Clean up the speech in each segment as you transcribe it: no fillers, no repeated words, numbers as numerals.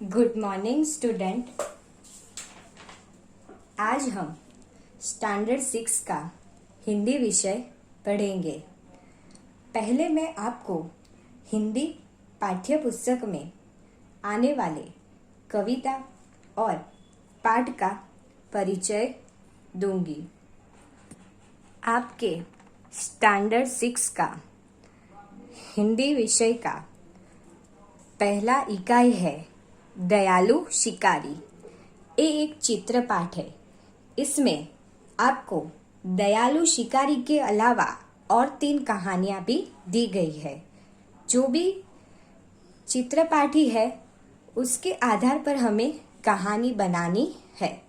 Good morning student. आज हम standard 6 का हिंदी विषय पढ़ेंगे। पहले मैं आपको हिंदी पाठ्य पुस्तक में आने वाले कविता और पाठ का परिचय दूंगी। आपके स्टैंडर्ड 6 का हिंदी विषय का पहला इकाई है दयालु शिकारी। ये एक चित्र पाठ है। इसमें आपको दयालु शिकारी के अलावा और 3 कहानियां भी दी गई है। जो भी चित्र पाठी है उसके आधार पर हमें कहानी बनानी है।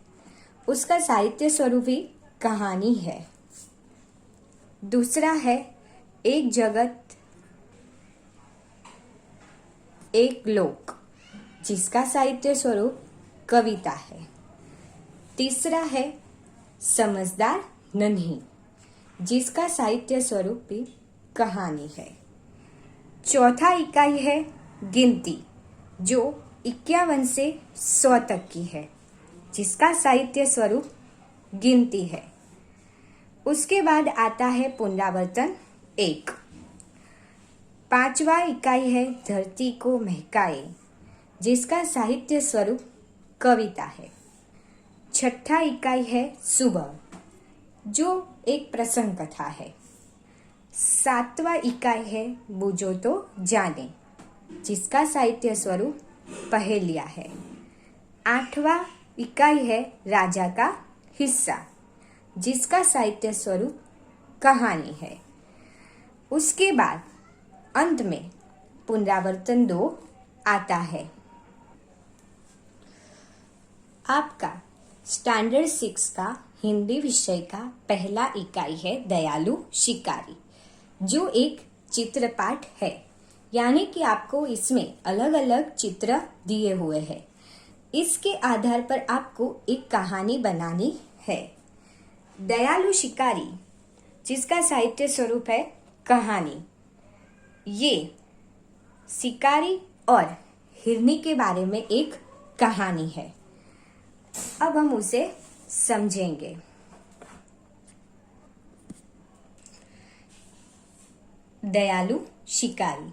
उसका साहित्य स्वरूप ही कहानी है। दूसरा है एक जगत एक लोक, जिसका साहित्य स्वरूप कविता है। तीसरा है समझदार नन्ही, जिसका साहित्य स्वरूप भी कहानी है। चौथा इकाई है गिनती, जो 51 से 100 तक की है, जिसका साहित्य स्वरूप गिनती है। उसके बाद आता है पुनरावर्तन 1। पांचवा इकाई है धरती को महकाए, जिसका साहित्य स्वरूप कविता है। छठा इकाई है सुबह, जो एक प्रसंग कथा है। 7वां इकाई है बूझो तो जाने, जिसका साहित्य स्वरूप पहेलिया है। 8वां इकाई है राजा का हिस्सा, जिसका साहित्य स्वरूप कहानी है। उसके बाद अंत में पुनरावर्तन 2 आता है। आपका स्टैंडर्ड 6 का हिंदी विषय का पहला इकाई है दयालु शिकारी, जो एक चित्रपाठ है। यानी कि आपको इसमें अलग अलग चित्र दिए हुए हैं। इसके आधार पर आपको एक कहानी बनानी है। दयालु शिकारी, जिसका साहित्य स्वरूप है कहानी, ये शिकारी और हिरनी के बारे में एक कहानी है। अब हम उसे समझेंगे। दयालु शिकारी।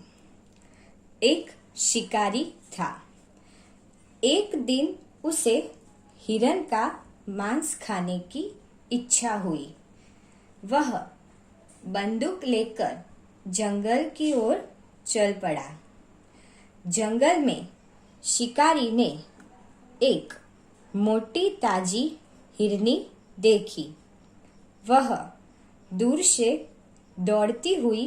एक शिकारी था। एक दिन उसे हिरन का मांस खाने की इच्छा हुई। वह बंदूक लेकर जंगल की ओर चल पड़ा। जंगल में शिकारी ने एक मोटी ताजी हिरनी देखी। वह दूर से दौड़ती हुई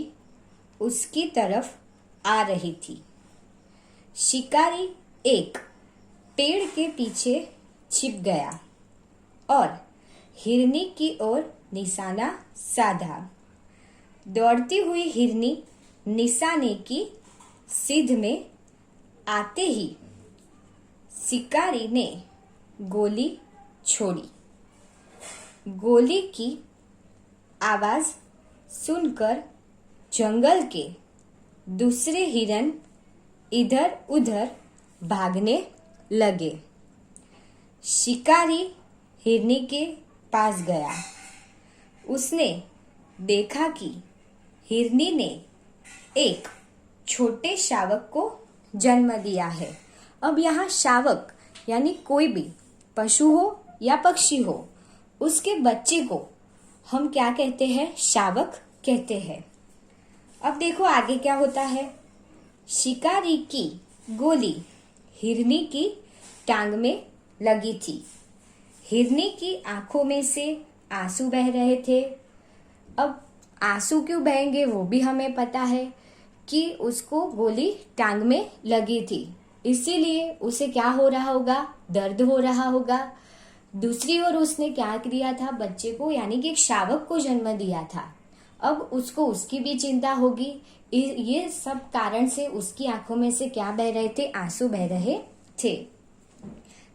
उसकी तरफ आ रही थी। शिकारी एक पेड़ के पीछे छिप गया और हिरनी की ओर निशाना साधा। दौड़ती हुई हिरनी निशाने की सीध में आते ही शिकारी ने गोली छोड़ी। गोली की आवाज सुनकर जंगल के दूसरे हिरन इधर उधर भागने लगे। शिकारी हिरनी के पास गया। उसने देखा कि हिरनी ने एक छोटे शावक को जन्म दिया है। अब यहाँ शावक यानी कोई भी पशु हो या पक्षी हो, उसके बच्चे को हम क्या कहते हैं? शावक कहते हैं। अब देखो आगे क्या होता है। शिकारी की गोली हिरनी की टांग में लगी थी। हिरनी की आंखों में से आंसू बह रहे थे। अब आंसू क्यों बहेंगे वो भी हमें पता है कि उसको गोली टांग में लगी थी, इसीलिए उसे क्या हो रहा होगा? दर्द हो रहा होगा। दूसरी ओर उसने क्या किया था? बच्चे को यानी कि एक शावक को जन्म दिया था। अब उसको उसकी भी चिंता होगी। ये सब कारण से उसकी आंखों में से क्या बह रहे थे? आंसू बह रहे थे।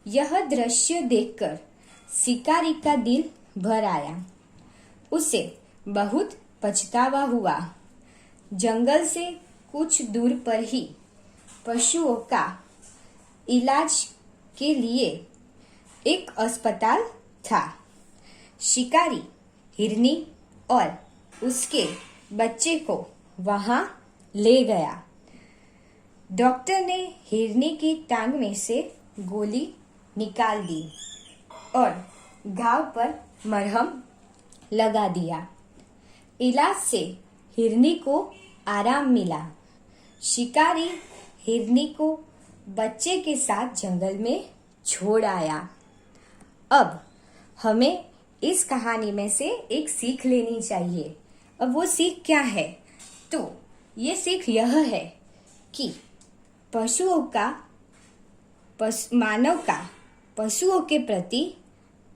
यह दृश्य देखकर शिकारी का दिल भर आया। उसे बहुत पछतावा हुआ। जंगल से कुछ दूर पर ही पशुओं का इलाज के लिए एक अस्पताल था। शिकारी हिरनी और उसके बच्चे को वहां ले गया। डॉक्टर ने हिरनी की टांग में से गोली निकाल दी और घाव पर मरहम लगा दिया। इलाज से हिरनी को आराम मिला। शिकारी हिरनी को बच्चे के साथ जंगल में छोड़ आया। अब हमें इस कहानी में से एक सीख लेनी चाहिए। अब वो सीख क्या है? तो ये सीख यह है कि मानव का पशुओं के प्रति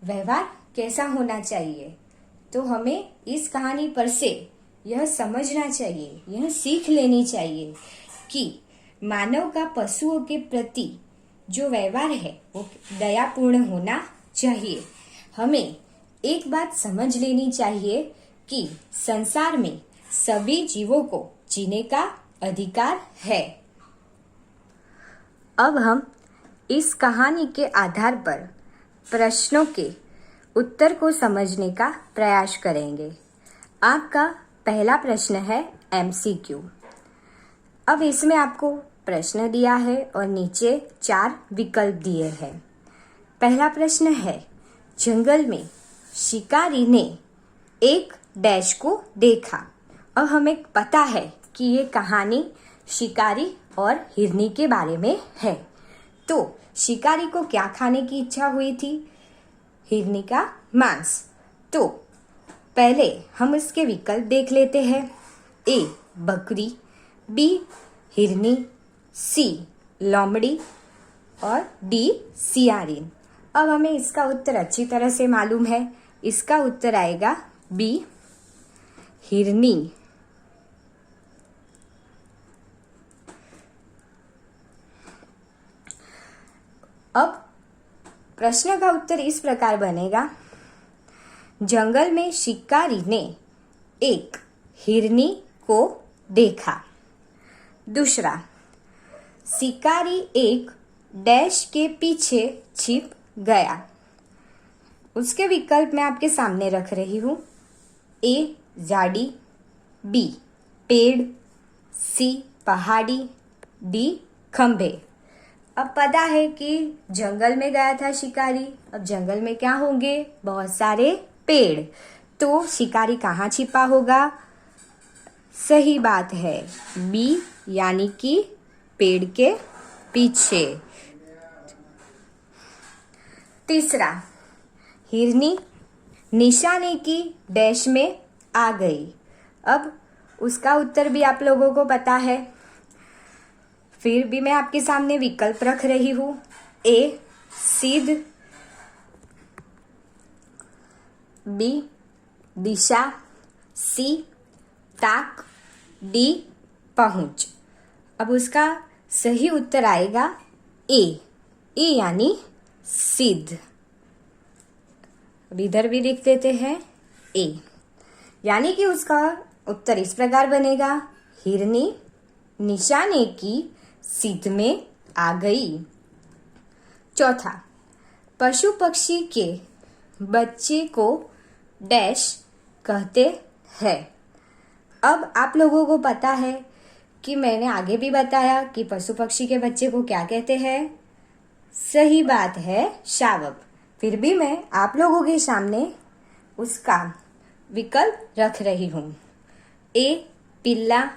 व्यवहार कैसा होना चाहिए। तो हमें इस कहानी पर से यह समझना चाहिए, यह सीख लेनी चाहिए कि मानव का पशुओं के प्रति जो व्यवहार है वो दयापूर्ण होना चाहिए। हमें एक बात समझ लेनी चाहिए कि संसार में सभी जीवों को जीने का अधिकार है। अब हम इस कहानी के आधार पर प्रश्नों के उत्तर को समझने का प्रयास करेंगे। आपका पहला प्रश्न है MCQ। अब इसमें आपको प्रश्न दिया है और नीचे 4 विकल्प दिए हैं। पहला प्रश्न है, जंगल में शिकारी ने एक डैश को देखा। अब हमें पता है कि ये कहानी शिकारी और हिरनी के बारे में है। तो शिकारी को क्या खाने की इच्छा हुई थी? हिरनी का मांस। तो पहले हम इसके विकल्प देख लेते हैं। A बकरी, B हिरनी, C लोमड़ी और D सियारिन। अब हमें इसका उत्तर अच्छी तरह से मालूम है। इसका उत्तर आएगा B हिरनी। अब प्रश्न का उत्तर इस प्रकार बनेगा, जंगल में शिकारी ने एक हिरनी को देखा। दूसरा, शिकारी एक डैश के पीछे छिप गया। उसके विकल्प मैं आपके सामने रख रही हूँ। A झाड़ी, B पेड़, C पहाड़ी, D खंभे। अब पता है कि जंगल में गया था शिकारी। अब जंगल में क्या होंगे? बहुत सारे पेड़। तो शिकारी कहाँ छिपा होगा? सही बात है, B यानी कि पेड़ के पीछे। तीसरा, हिरनी निशाने की डैश में आ गई। अब उसका उत्तर भी आप लोगों को पता है। फिर भी मैं आपके सामने विकल्प रख रही हूँ। A सीध, B दिशा, C ताक, D पहुंच। अब उसका सही उत्तर आएगा A यानी सीध। अब इधर भी लिख देते हैं A, यानी कि उसका उत्तर इस प्रकार बनेगा, हिरनी निशाने की सीध में आ गई। चौथा, पशु पक्षी के बच्चे को डैश कहते हैं। अब आप लोगों को पता है कि मैंने आगे भी बताया कि पशु पक्षी के बच्चे को क्या कहते हैं। सही बात है, शावक। फिर भी मैं आप लोगों के सामने उसका विकल्प रख रही हूँ। A पिल्ला,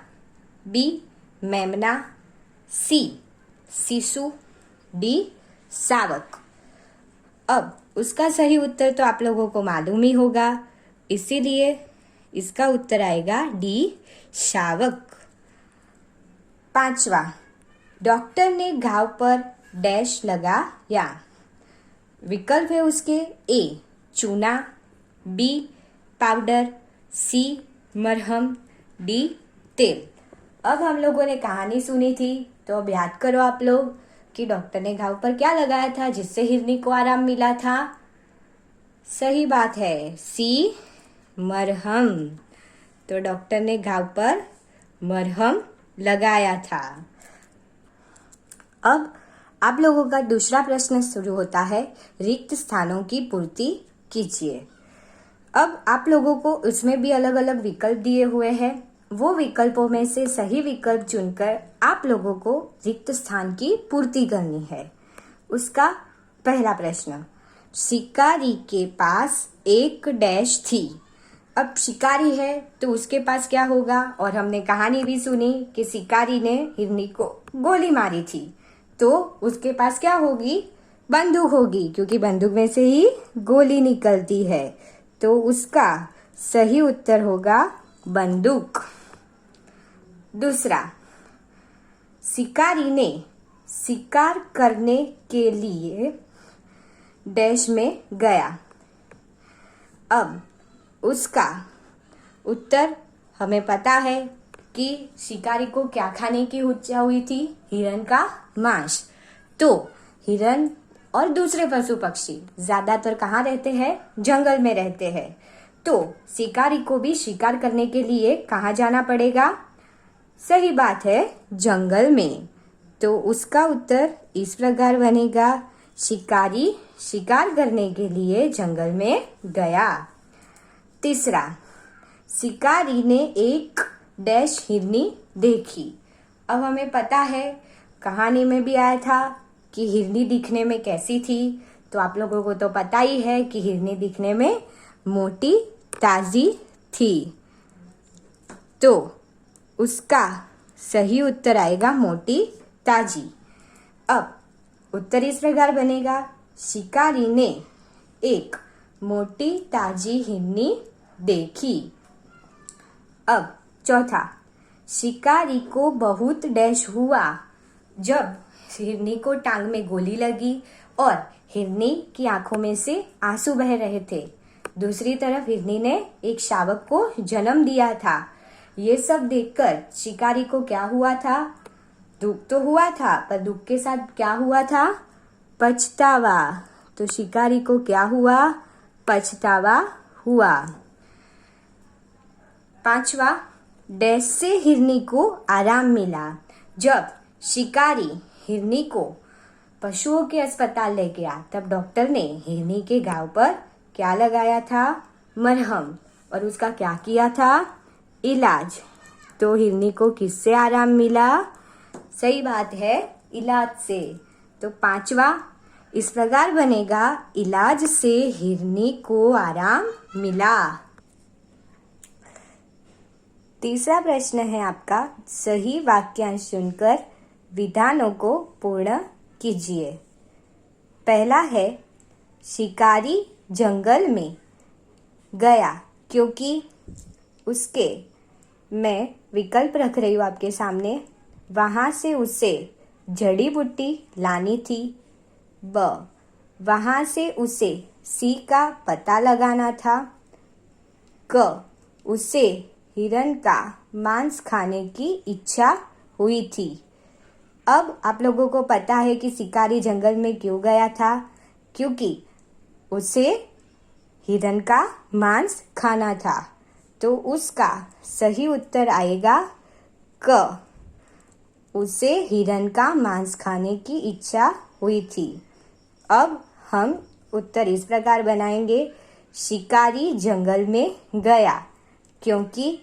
B मेमना, C शिशु, D शावक। अब उसका सही उत्तर तो आप लोगों को मालूम ही होगा, इसीलिए इसका उत्तर आएगा D शावक। पांचवा, डॉक्टर ने घाव पर डैश लगाया। विकल्प है उसके A चूना, B पाउडर, C मरहम, D तेल। अब हम लोगों ने कहानी सुनी थी, तो अब याद करो आप लोग कि डॉक्टर ने घाव पर क्या लगाया था जिससे हिरनी को आराम मिला था। सही बात है, C मरहम। तो डॉक्टर ने घाव पर मरहम लगाया था। अब आप लोगों का दूसरा प्रश्न शुरू होता है, रिक्त स्थानों की पूर्ति कीजिए। अब आप लोगों को उसमें भी अलग अलग विकल्प दिए हुए हैं। वो विकल्पों में से सही विकल्प चुनकर आप लोगों को रिक्त स्थान की पूर्ति करनी है। उसका पहला प्रश्न, शिकारी के पास एक डैश थी। अब शिकारी है तो उसके पास क्या होगा, और हमने कहानी भी सुनी कि शिकारी ने हिरनी को गोली मारी थी, तो उसके पास क्या होगी, बंदूक होगी, क्योंकि बंदूक में से ही गोली निकलती है। तो उसका सही उत्तर होगा बंदूक। दूसरा, शिकारी ने शिकार करने के लिए डैश में गया। अब उसका उत्तर हमें पता है कि शिकारी को क्या खाने की इच्छा हुई थी, हिरण का मांस। तो हिरण और दूसरे पशु पक्षी ज्यादातर कहाँ रहते हैं, जंगल में रहते हैं। तो शिकारी को भी शिकार करने के लिए कहाँ जाना पड़ेगा, सही बात है, जंगल में। तो उसका उत्तर इस प्रकार बनेगा, शिकारी शिकार करने के लिए जंगल में गया। तीसरा, शिकारी ने एक डैश हिरनी देखी। अब हमें पता है, कहानी में भी आया था कि हिरनी दिखने में कैसी थी। तो आप लोगों को तो पता ही है कि हिरनी दिखने में मोटी ताजी थी। तो उसका सही उत्तर आएगा मोटी ताजी। अब उत्तर इस प्रकार बनेगा, शिकारी ने एक मोटी ताजी हिरनी देखी। अब चौथा, शिकारी को बहुत डैश हुआ जब हिरनी को टांग में गोली लगी और हिरनी की आंखों में से आंसू बह रहे थे। दूसरी तरफ हिरनी ने एक शावक को जन्म दिया था। ये सब देखकर शिकारी को क्या हुआ था, दुख तो हुआ था, पर दुख के साथ क्या हुआ था, पछतावा। तो शिकारी को क्या हुआ, पछतावा हुआ। पांचवा, डैश से हिरनी को आराम मिला। जब शिकारी हिरनी को पशुओं के अस्पताल ले गया, तब डॉक्टर ने हिरनी के घाव पर क्या लगाया था, मरहम, और उसका क्या किया था, इलाज। तो हिरनी को किससे आराम मिला, सही बात है, इलाज से। तो पांचवा इस प्रकार बनेगा, इलाज से हिरनी को आराम मिला। तीसरा प्रश्न है आपका, सही वाक्यांश चुनकर विधानों को पूर्ण कीजिए। पहला है, शिकारी जंगल में गया क्योंकि उसके, मैं विकल्प रख रही हूँ आपके सामने, वहां से उसे जड़ी बूटी लानी थी। ब, वहां से उसे सी का पता लगाना था। क, उसे हिरण का मांस खाने की इच्छा हुई थी। अब आप लोगों को पता है कि शिकारी जंगल में क्यों गया था, क्योंकि उसे हिरण का मांस खाना था। तो उसका सही उत्तर आएगा क, उसे हिरण का मांस खाने की इच्छा हुई थी। अब हम उत्तर इस प्रकार बनाएंगे, शिकारी जंगल में गया क्योंकि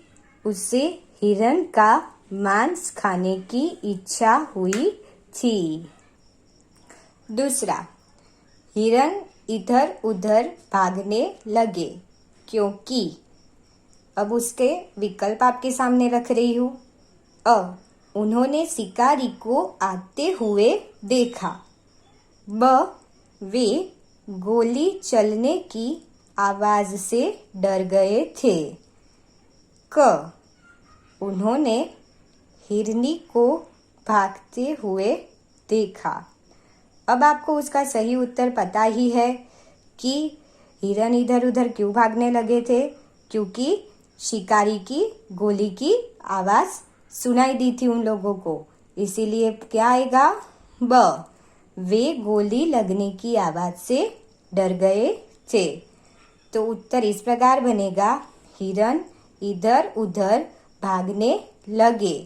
उसे हिरण का मांस खाने की इच्छा हुई थी। दूसरा, हिरण इधर उधर भागने लगे क्योंकि, अब उसके विकल्प आपके सामने रख रही हूँ। अ, उन्होंने शिकारी को आते हुए देखा। ब, वे गोली चलने की आवाज से डर गए थे। क, उन्होंने हिरनी को भागते हुए देखा। अब आपको उसका सही उत्तर पता ही है कि हिरण इधर उधर क्यों भागने लगे थे, क्योंकि शिकारी की गोली की आवाज सुनाई दी थी उन लोगों को। इसीलिए क्या आएगा, ब, वे गोली लगने की आवाज से डर गए थे। तो उत्तर इस प्रकार बनेगा, हिरण इधर उधर भागने लगे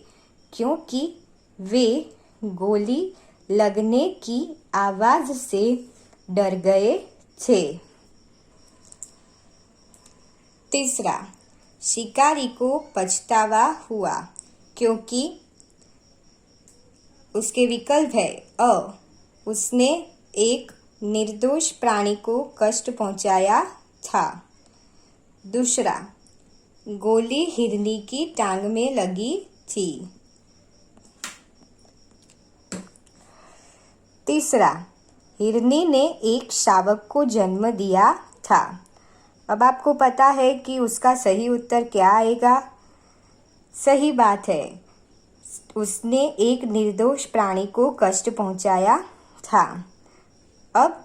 क्योंकि वे गोली लगने की आवाज से डर गए थे। तीसरा, शिकारी को पछतावा हुआ क्योंकि उसके विकल्प है अ, उसने एक निर्दोष प्राणी को कष्ट पहुंचाया था। दूसरा, गोली हिरनी की टांग में लगी थी। तीसरा, हिरनी ने एक शावक को जन्म दिया था। अब आपको पता है कि उसका सही उत्तर क्या आएगा। सही बात है, उसने एक निर्दोष प्राणी को कष्ट पहुंचाया था। अब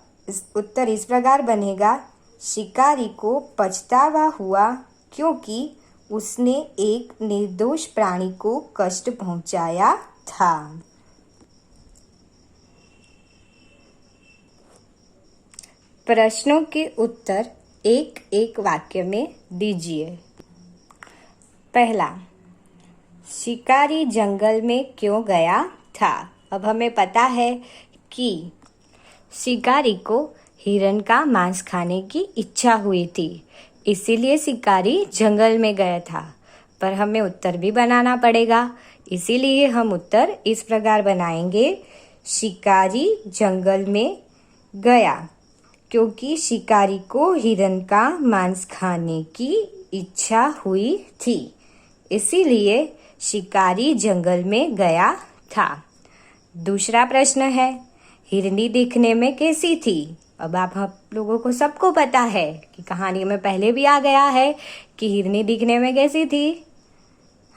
उत्तर इस प्रकार बनेगा, शिकारी को पछतावा हुआ क्योंकि उसने एक निर्दोष प्राणी को कष्ट पहुंचाया था। प्रश्नों के उत्तर एक एक वाक्य में दीजिए। पहला, शिकारी जंगल में क्यों गया था? अब हमें पता है कि शिकारी को हिरण का मांस खाने की इच्छा हुई थी, इसीलिए शिकारी जंगल में गया था। पर हमें उत्तर भी बनाना पड़ेगा, इसीलिए हम उत्तर इस प्रकार बनाएंगे, शिकारी जंगल में गया क्योंकि शिकारी को हिरण का मांस खाने की इच्छा हुई थी, इसीलिए शिकारी जंगल में गया था। दूसरा प्रश्न है, हिरनी दिखने में कैसी थी? अब आप लोगों को सबको पता है कि कहानी में पहले भी आ गया है कि हिरनी दिखने में कैसी थी।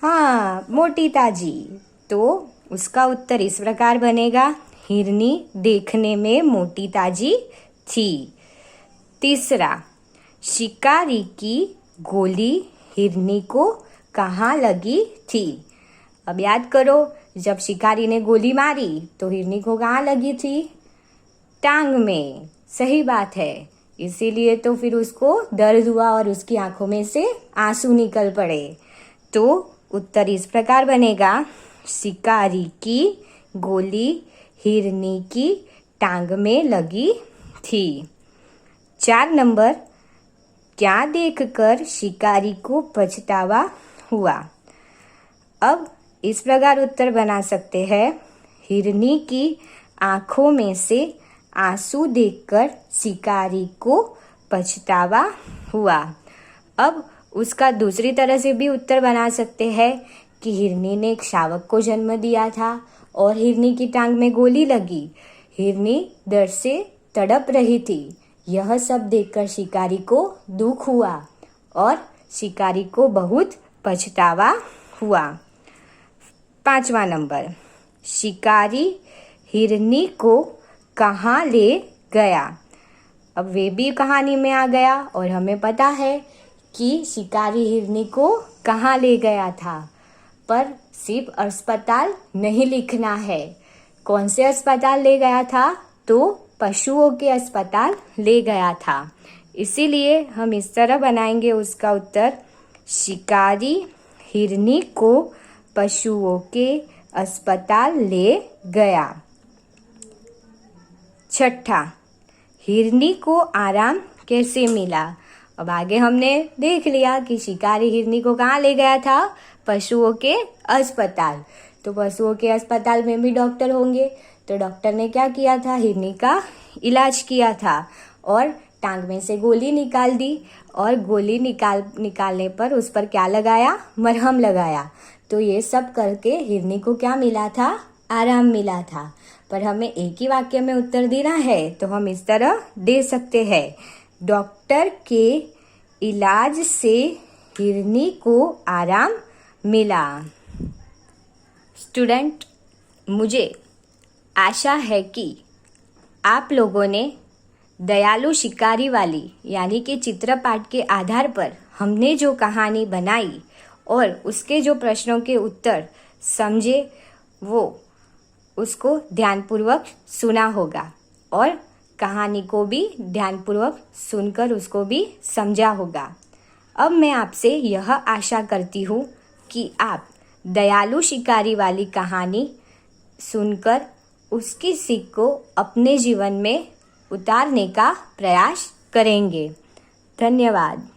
हाँ, मोटी ताजी। तो उसका उत्तर इस प्रकार बनेगा, हिरनी देखने में मोटी ताजी थी। तीसरा, शिकारी की गोली हिरनी को कहाँ लगी थी? अब याद करो, जब शिकारी ने गोली मारी तो हिरनी को कहाँ लगी थी? टांग में। सही बात है, इसीलिए तो फिर उसको दर्द हुआ और उसकी आंखों में से आंसू निकल पड़े। तो उत्तर इस प्रकार बनेगा, शिकारी की गोली हिरनी की टांग में लगी थी। 4 नंबर, क्या देखकर शिकारी को पछतावा हुआ? अब इस प्रकार उत्तर बना सकते हैं, हिरनी की आंखों में से आंसू देखकर शिकारी को पछतावा हुआ। अब उसका दूसरी तरह से भी उत्तर बना सकते हैं कि हिरनी ने एक शावक को जन्म दिया था और हिरनी की टांग में गोली लगी। हिरनी डर से तड़प रही थी। यह सब देखकर शिकारी को दुख हुआ और शिकारी को बहुत पछतावा हुआ। 5वां नंबर, शिकारी हिरनी को कहाँ ले गया? अब वे भी कहानी में आ गया और हमें पता है कि शिकारी हिरनी को कहाँ ले गया था, पर सिर्फ अस्पताल नहीं लिखना है। कौन से अस्पताल ले गया था? तो पशुओं के अस्पताल ले गया था, इसीलिए हम इस तरह बनाएंगे उसका उत्तर, शिकारी हिरनी को पशुओं के अस्पताल ले गया। 6, हिरनी को आराम कैसे मिला? अब आगे हमने देख लिया कि शिकारी हिरनी को कहाँ ले गया था? पशुओं के अस्पताल। तो पशुओं के अस्पताल में भी डॉक्टर होंगे, तो डॉक्टर ने क्या किया था? हिरनी का इलाज किया था और टांग में से गोली निकाल दी और गोली निकालने पर उस पर क्या लगाया? मरहम लगाया। तो ये सब करके हिरनी को क्या मिला था? आराम मिला था। पर हमें एक ही वाक्य में उत्तर देना है, तो हम इस तरह दे सकते हैं, डॉक्टर के इलाज से हिरनी को आराम मिला। स्टूडेंट, मुझे आशा है कि आप लोगों ने दयालु शिकारी वाली यानी कि चित्रपाठ के आधार पर हमने जो कहानी बनाई और उसके जो प्रश्नों के उत्तर समझे, वो उसको ध्यानपूर्वक सुना होगा और कहानी को भी ध्यानपूर्वक सुनकर उसको भी समझा होगा। अब मैं आपसे यह आशा करती हूँ कि आप दयालु शिकारी वाली कहानी सुनकर उसकी सीख को अपने जीवन में उतारने का प्रयास करेंगे। धन्यवाद।